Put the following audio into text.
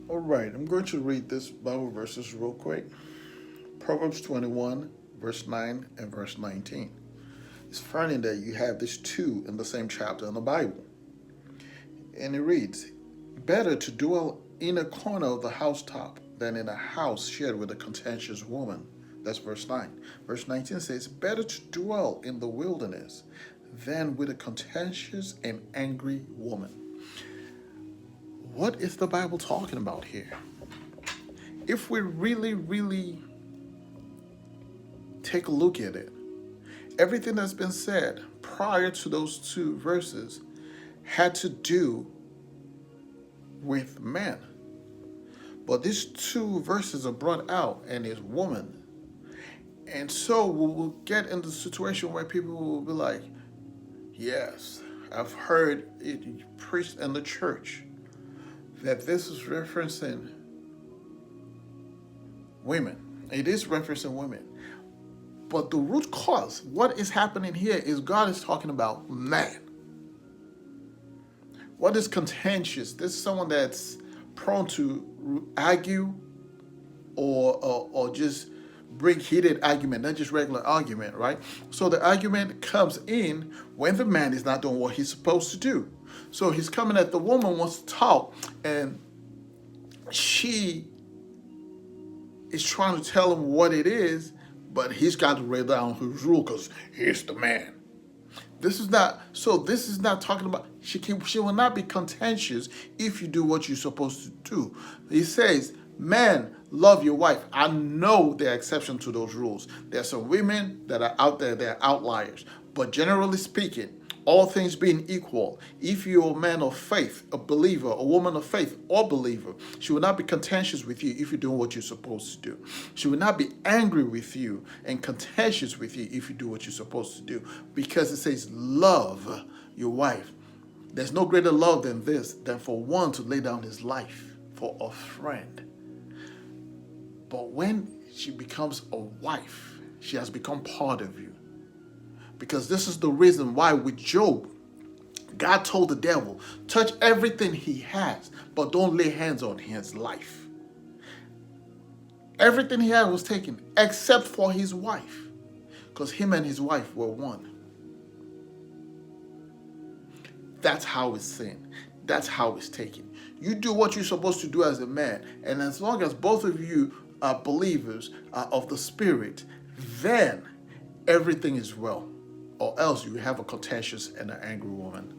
All right, I'm going to read this Bible verses real quick. Proverbs 21, verse 9 and verse 19. It's funny that you have these two in the same chapter in the Bible. And it reads, better to dwell in a corner of the housetop than in a house shared with a contentious woman. That's verse 9. Verse 19 says, better to dwell in the wilderness than with a contentious and angry woman. What is the Bible talking about here? If we really take a look at it, everything that's been said prior to those two verses had to do with men. But these two verses are brought out and is woman. And so we will get into the situation where people will be like, yes, I've heard it preached in the church that this is referencing women. It is referencing women. But the root cause, what is happening here is God is talking about man. What is contentious? This is someone that's prone to argue or just bring heated argument, not just regular argument, right? So the argument comes in when the man is not doing what he's supposed to do. So he's coming at the woman, wants to talk, and she is trying to tell him what it is, but he's got to lay down his rule because he's the man. This is not talking about, she will not be contentious if you do what you're supposed to do. He says, man, love your wife. I know there are exceptions to those rules. There are some women that are out there, they're outliers. But generally speaking, all things being equal, if you're a man of faith, a believer, a woman of faith, or believer, she will not be contentious with you if you're doing what you're supposed to do. She will not be angry with you and contentious with you if you do what you're supposed to do, because it says, love your wife. There's no greater love than this, than for one to lay down his life for a friend. But when she becomes a wife, she has become part of you. Because this is the reason why with Job, God told the devil, touch everything he has, but don't lay hands on his life. Everything he had was taken except for his wife, because him and his wife were one. That's how it's seen. That's how it's taken. You do what you're supposed to do as a man, and as long as both of you are believers of the Spirit, then everything is well. Or else you have a contentious and an angry woman.